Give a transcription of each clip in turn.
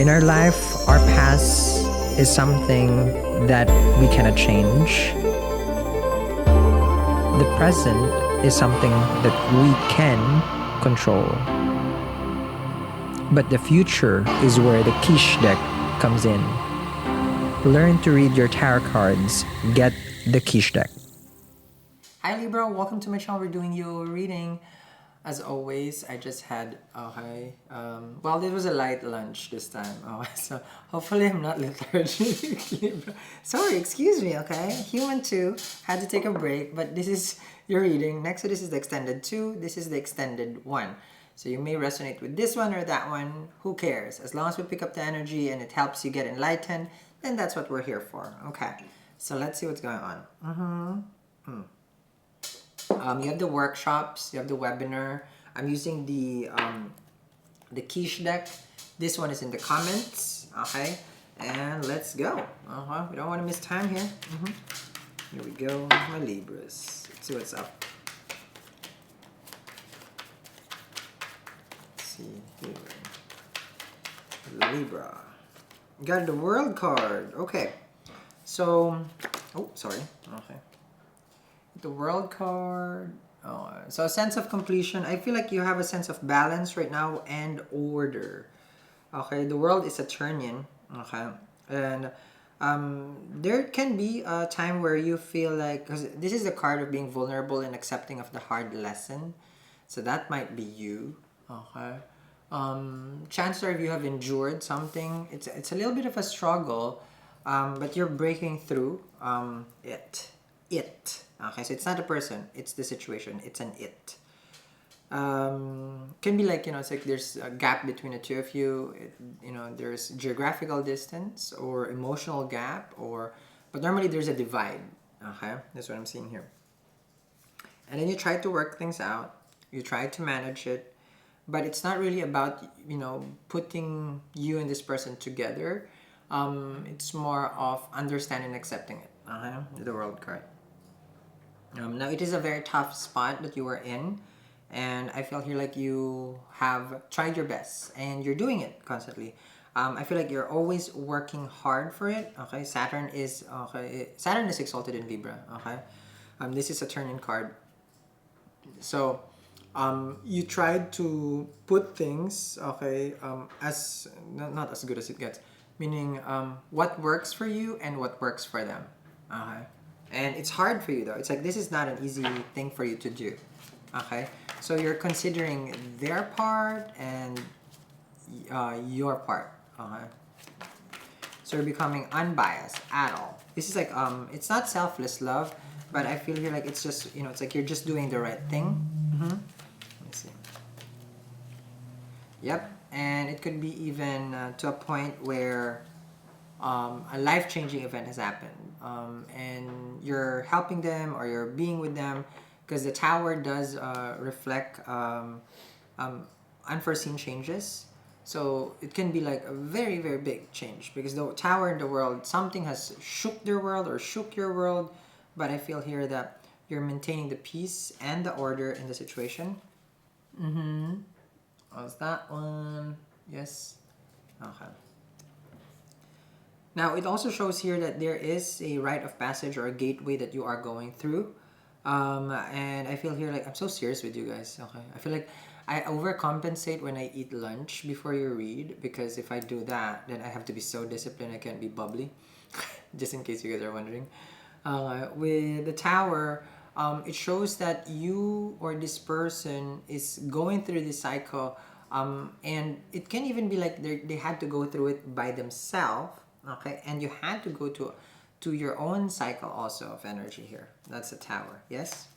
In our life, our past is something that we cannot change. The present is something that we can control. But the future is where the quiche deck comes in. Learn to read your tarot cards. Get the quiche deck. Hi Libra, welcome to my channel. We're doing your reading. As always, I just had well, it was a light lunch this time. So hopefully I'm not lethargic. Libra. Sorry, excuse me, okay? Human too. Had to take a break, but this is your reading. Next to this is the extended 2. This is the extended 1. So you may resonate with this one or that one. Who cares? As long as we pick up the energy and it helps you get enlightened, then that's what we're here for. Okay. So let's see what's going on. You have the workshops, you have the webinar. I'm using the quiche deck. This one is in the comments. Okay, and let's go. We don't want to miss time here. Here we go, my Libras. Let's see what's up. Let's see here. Libra. Got the World card. Okay, so sorry. Okay. The World card. So a sense of completion. I feel like you have a sense of balance right now and order. Okay, the World is Saturnian. Okay, and there can be a time where you feel like, because this is the card of being vulnerable and accepting of the hard lesson. So that might be you. Okay. Chances are you have endured something. It's a little bit of a struggle, but you're breaking through it. Okay, so it's not a person, it's the situation, it's an it. Can be like, it's like there's a gap between the two of you. There's geographical distance or emotional gap, but normally there's a divide. Okay, that's what I'm seeing here. And then you try to work things out, you try to manage it, but it's not really about, putting you and this person together. It's more of understanding and accepting it. The World card. Now it is a very tough spot that you are in, and I feel here like you have tried your best and you're doing it constantly. I feel like you're always working hard for it. Okay, Saturn is exalted in Libra. Okay, this is a Saturnian card. So you tried to put things as not as good as it gets, meaning what works for you and what works for them. Okay. And it's hard for you though. It's like this is not an easy thing for you to do. Okay? So you're considering their part and your part. Okay? So you're becoming unbiased at all. This is like it's not selfless love, but I feel here like it's just, it's like you're just doing the right thing. Let me see. Yep. And it could be even to a point where a life-changing event has happened, and you're helping them or you're being with them, because the Tower does reflect unforeseen changes. So it can be like a very, very big change, because the Tower in the world, something has shook their world or shook your world, but I feel here that you're maintaining the peace and the order in the situation. What's that one? Yes. Okay. Now, it also shows here that there is a rite of passage or a gateway that you are going through. And I feel here like, I'm so serious with you guys. Okay, I feel like I overcompensate when I eat lunch before you read, because if I do that, then I have to be so disciplined, I can't be bubbly. Just in case you guys are wondering. With the Tower, it shows that you or this person is going through this cycle, and it can even be like they had to go through it by themselves. Okay, and you had to go to your own cycle also of energy here. That's a Tower, yes?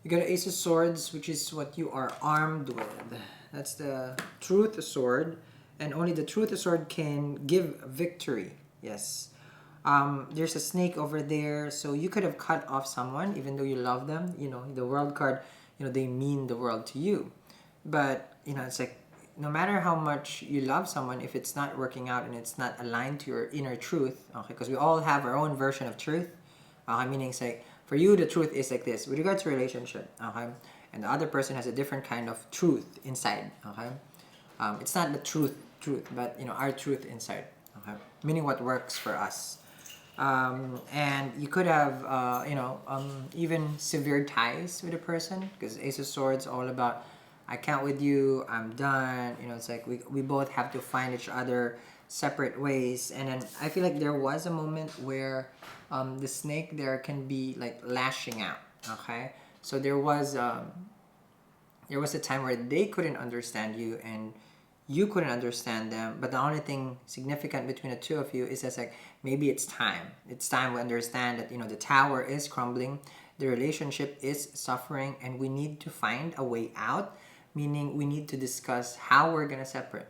You got an Ace of Swords, which is what you are armed with. That's the Truth Sword, and only the Truth Sword can give victory, yes. There's a snake over there, so you could have cut off someone even though you love them. The World card, they mean the world to you. But, it's like, no matter how much you love someone, if it's not working out and it's not aligned to your inner truth, okay, because we all have our own version of truth, meaning it's like, for you, the truth is like this, with regards to relationship, okay, and the other person has a different kind of truth inside. Okay, it's not the truth, but our truth inside. Okay, meaning what works for us. And you could have even severed ties with a person, because Ace of Swords all about I can't with you, I'm done. It's like we both have to find each other separate ways. And then I feel like there was a moment where the snake there can be like lashing out. Okay, so there was a time where they couldn't understand you and you couldn't understand them, but the only thing significant between the two of you is just like maybe it's time we understand that the tower is crumbling, the relationship is suffering, and we need to find a way out, meaning we need to discuss how we're gonna separate.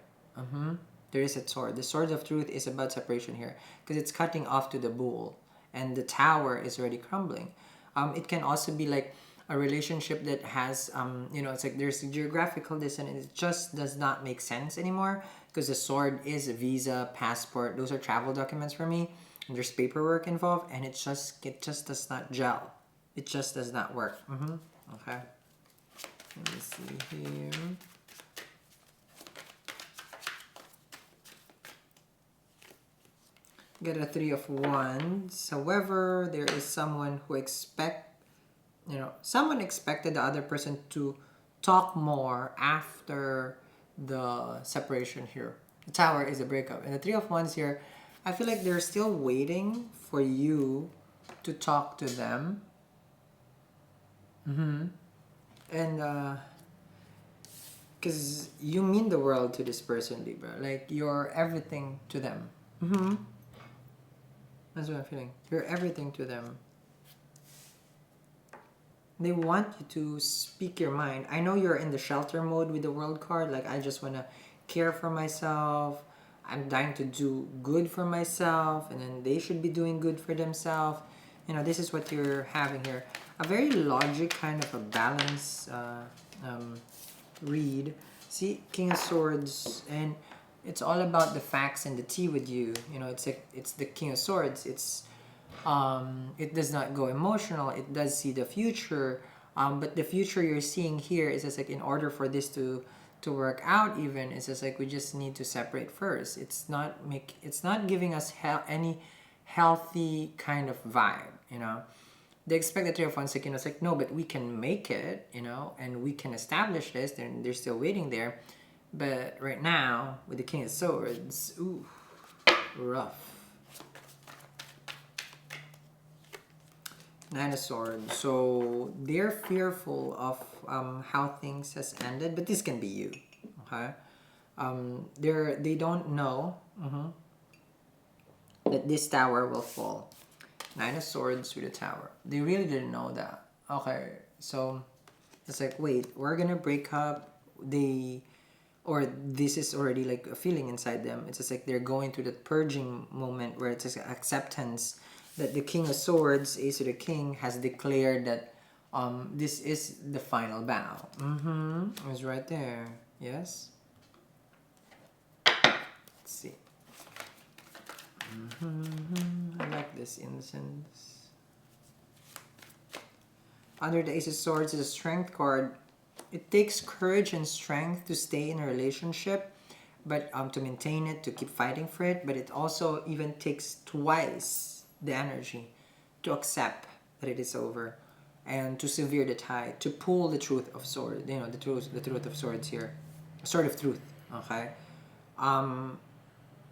There is a sword. The sword of truth is about separation here, because it's cutting off to the bull and the tower is already crumbling. It can also be like a relationship that has it's like there's a geographical distance and it just does not make sense anymore, because the sword is a visa, passport, those are travel documents for me, and there's paperwork involved, and it just does not gel. It just does not work. Okay, let me see here. Get a 3 of Wands. However, there is someone who someone expected the other person to talk more after the separation here. The Tower is a breakup. And the 3 of Wands here, I feel like they're still waiting for you to talk to them. And because you mean the world to this person, Libra. Like, you're everything to them. That's what I'm feeling. You're everything to them. They want you to speak your mind. I know you're in the shelter mode with the World card. Like, I just want to care for myself. I'm dying to do good for myself. And then they should be doing good for themselves. This is what you're having here. A very logic kind of a balance read. See, King of Swords. And it's all about the facts and the tea with you. It's like, it's the King of Swords. It does not go emotional. It does see the future, but the future you're seeing here is just like, in order for this to work out, even it's just like we just need to separate first. It's not giving us any healthy kind of vibe. They expect the 3 of Wands, it's like, no, but we can make it, and we can establish this. Then they're still waiting there. But right now, with the King of Swords, ooh, rough. 9 of Swords. So they're fearful of how things has ended, but this can be you. Okay, they don't know that this tower will fall. 9 of Swords with a tower. They really didn't know that. Okay, so it's like, wait, we're gonna break up. Or this is already like a feeling inside them. It's just like they're going through that purging moment where it's just acceptance that the King of Swords, Ace of the King, has declared that this is the final bow. It's right there. Yes. Let's see. I like this incense. Under the Ace of Swords is a Strength card. It takes courage and strength to stay in a relationship, but to maintain it, to keep fighting for it. But it also even takes twice the energy to accept that it is over, and to sever the tie, to pull the truth of sword. The truth of swords here, sword of truth. Okay,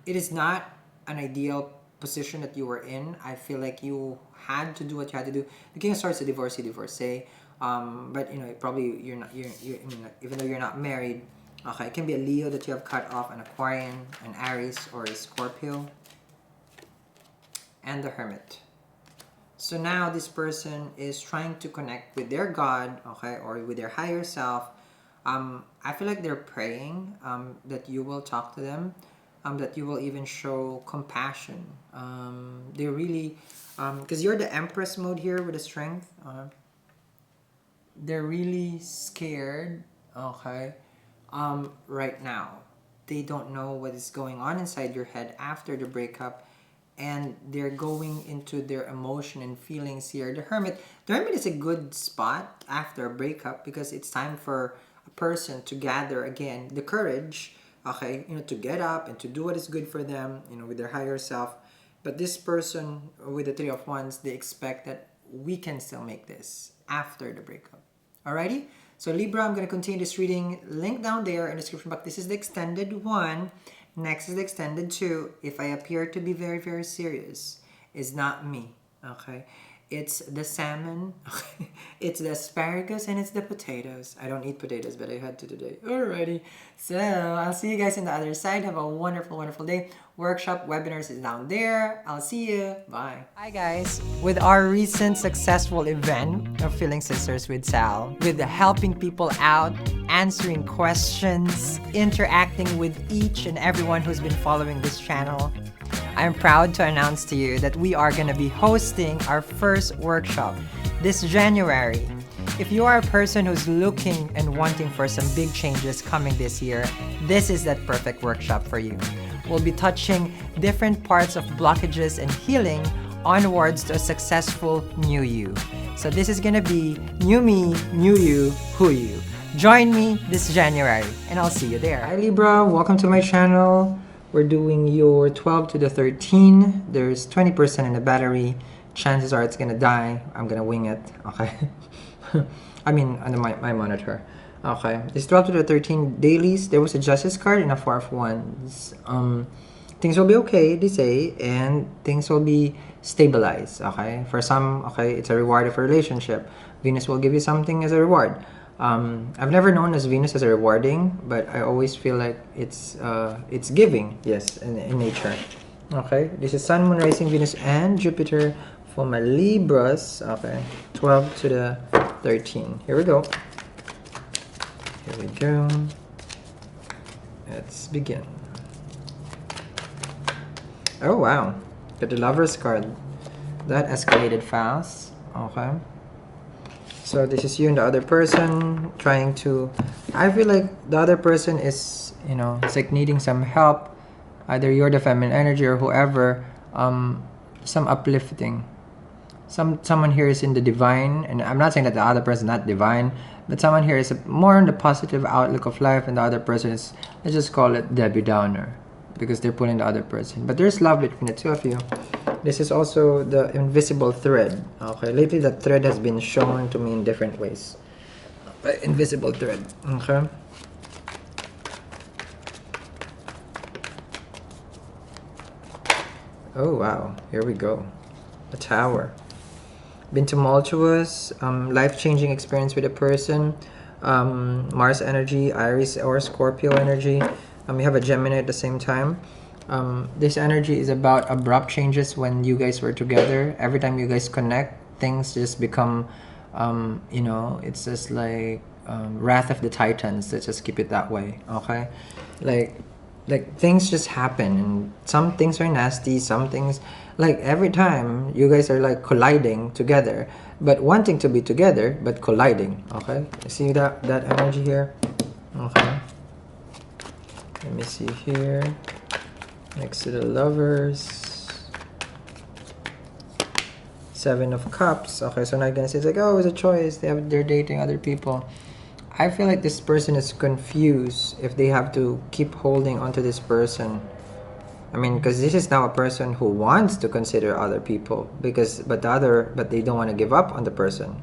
it is not an ideal position that you were in. I feel like you had to do what you had to do. The King of Swords is a divorcee. But probably you're not. Even though you're not married, okay, it can be a Leo that you have cut off, an Aquarian, an Aries, or a Scorpio, and the Hermit. So now this person is trying to connect with their God, okay, or with their higher self. I feel like they're praying that you will talk to them, that you will even show compassion. They're really, because you're the Empress mode here with the Strength. They're really scared, okay, right now. They don't know what is going on inside your head after the breakup, and they're going into their emotion and feelings here. The Hermit is a good spot after a breakup because it's time for a person to gather again the courage, okay, to get up and to do what is good for them, with their higher self. But this person with the Three of Wands, they expect that we can still make this after the breakup. Alrighty? So Libra, I'm going to continue this reading. Link down there in the description box. This is the extended one. Next is the extended two. If I appear to be very, very serious, it's not me. Okay? It's the salmon. Okay? It's the asparagus and it's the potatoes. I don't eat potatoes, but I had to today. Alrighty. So I'll see you guys on the other side. Have a wonderful, wonderful day. Workshop webinars is down there. I'll see you. Bye. Hi guys. With our recent successful event of Feeling Sisters with Sal, with helping people out, answering questions, interacting with each and everyone who's been following this channel, I'm proud to announce to you that we are going to be hosting our first workshop this January. If you are a person who's looking and wanting for some big changes coming this year, this is that perfect workshop for you. We'll be touching different parts of blockages and healing onwards to a successful new you. So this is going to be new me, new you, who you. Join me this January and I'll see you there. Hi Libra, welcome to my channel. We're doing your 12 to the 13. There's 20% in the battery. Chances are it's gonna die. I'm gonna wing it, okay? I mean, on my monitor. Okay, this 12 to the 13 dailies, there was a Justice card and a Four of Wands. Things will be okay, they say, and things will be stabilized, okay? For some, okay, it's a reward of a relationship. Venus will give you something as a reward. I've never known as Venus as a rewarding, but I always feel like it's giving, yes, in nature. Okay, this is Sun, Moon, Rising, Venus, and Jupiter for my Libras. Okay, 12 to the 13. Here we go. Here we go. Let's begin. Oh wow, got the Lovers card. That escalated fast. Okay. So this is you and the other person trying to, I feel like the other person is, it's like needing some help. Either you're the feminine energy or whoever, some uplifting. Someone here is in the divine, and I'm not saying that the other person is not divine, but someone here is more on the positive outlook of life, and the other person is, let's just call it Debbie Downer, because they're pulling the other person. But there's love between the two of you. This is also the invisible thread. Okay, lately that thread has been shown to me in different ways. Invisible thread. Okay. Oh wow, here we go. A Tower. Been tumultuous, life-changing experience with a person. Mars energy, Aries or Scorpio energy. We have a Gemini at the same time. This energy is about abrupt changes when you guys were together. Every time you guys connect, things just become, it's just like Wrath of the Titans. Let's just keep it that way, okay? Like things just happen, and some things are nasty, some things, like every time you guys are like colliding together, but wanting to be together, but colliding, okay? See that energy here? Okay. Let me see here. Next to the Lovers, Seven of Cups. Okay, so now you're gonna say it's like, oh, it's a choice. They're dating other people. I feel like this person is confused if they have to keep holding onto this person. I mean, because this is now a person who wants to consider other people, but they don't want to give up on the person.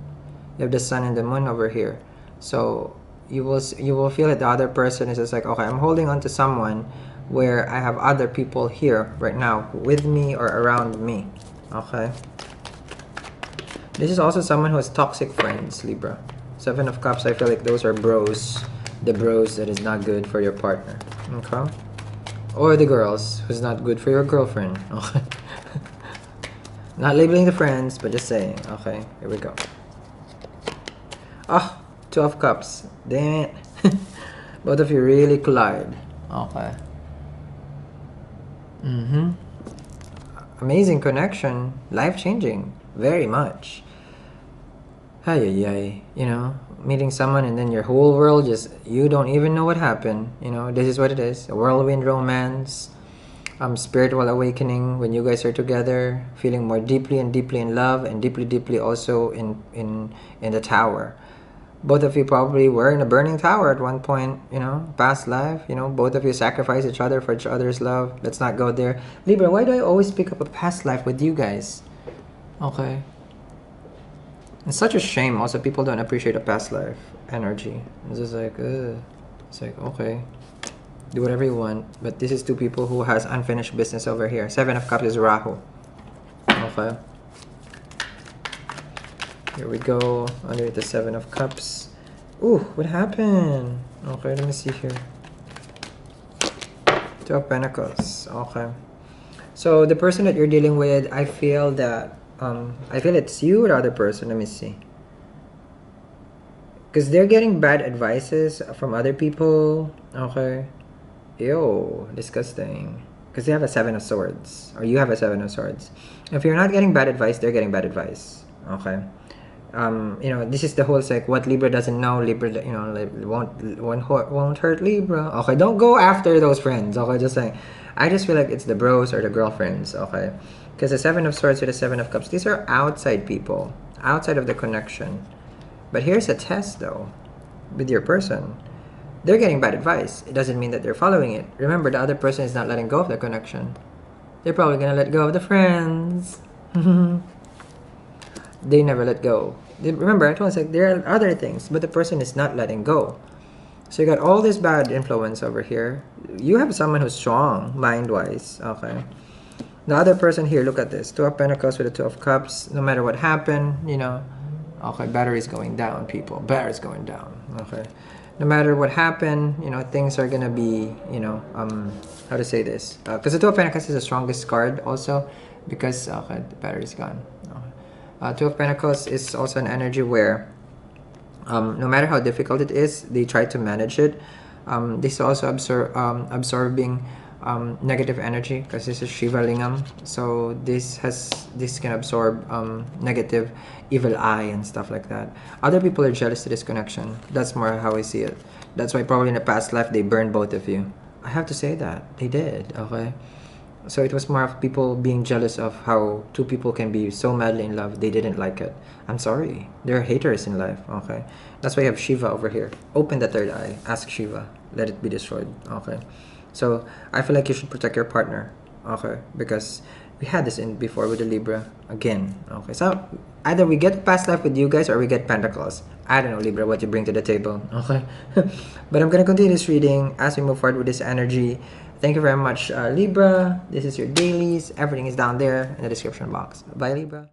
You have the Sun and the Moon over here, so you will feel that the other person is just like, okay, I'm holding on to someone where I have other people here right now with me or around me. Okay. This is also someone who has toxic friends, Libra. Seven of Cups, I feel like those are bros. The bros that is not good for your partner. Okay. Or the girls who's not good for your girlfriend. Okay. Not labeling the friends, but just saying. Okay, here we go. Oh, Two of Cups. Damn it. Both of you really collide. Okay. Amazing connection, life-changing, very much. Ay, meeting someone and then your whole world you don't even know what happened. This is what it is, a whirlwind romance. spiritual awakening when you guys are together, feeling more deeply and deeply in love, and deeply, deeply also in the tower. Both of you probably were in a burning tower at one point, you know, past life. You know, both of you sacrifice each other for each other's love. Let's not go there. Libra, why do I always pick up a past life with you guys? Okay. It's such a shame. Also, people don't appreciate a past life energy. It's just like, ugh. It's like, okay, do whatever you want. But this is two people who has unfinished business over here. Seven of Cups is Rahu. Okay. Here we go. Under the Seven of Cups. Ooh, what happened? Okay, let me see here. Two of Pentacles. Okay. So the person that you're dealing with, I feel that I feel it's you or the other person. Let me see. Because they're getting bad advices from other people. Okay. Ew, disgusting. Because they have a Seven of Swords. Or you have a Seven of Swords. If you're not getting bad advice, they're getting bad advice. Okay. You know, this is the whole, like, what Libra doesn't know, Libra, you know, like, won't hurt Libra. Okay, don't go after those friends. Okay, just saying. I just feel like it's the bros or the girlfriends. Okay. Because the Seven of Swords with the Seven of Cups, these are outside people. Outside of the connection. But here's a test, though, with your person. They're getting bad advice. It doesn't mean that they're following it. Remember, the other person is not letting go of the connection. They're probably going to let go of the friends. They never let go. Remember, I told you, like, there are other things, but the person is not letting go. So you got all this bad influence over here. You have someone who's strong, mind-wise. Okay. The other person here, look at this. Two of Pentacles with the Two of Cups. No matter what happened, you know. Okay, battery's going down, people. Battery's going down. Okay. No matter what happened, you know, things are gonna be, you know, how to say this? Because the Two of Pentacles is the strongest card also, because, okay, the battery's gone. Okay. Two of Pentacles is also an energy where, no matter how difficult it is, they try to manage it. This also absorbing negative energy, because this is Shiva Lingam. So this can absorb negative evil eye and stuff like that. Other people are jealous to this connection. That's more how I see it. That's why probably in the past life they burned both of you. I have to say that they did. Okay. So it was more of people being jealous of how two people can be so madly in love. They didn't like it. I'm sorry. There are haters in life. Okay. That's why you have Shiva over here. Open the third eye. Ask Shiva. Let it be destroyed. Okay. So I feel like you should protect your partner. Okay. Because we had this in before with the Libra. Again. Okay. So either we get past life with you guys or we get Pentacles. I don't know, Libra, what you bring to the table. Okay. But I'm going to continue this reading as we move forward with this energy. Thank you very much, Libra. This is your dailies. Everything is down there in the description box. Bye, Libra.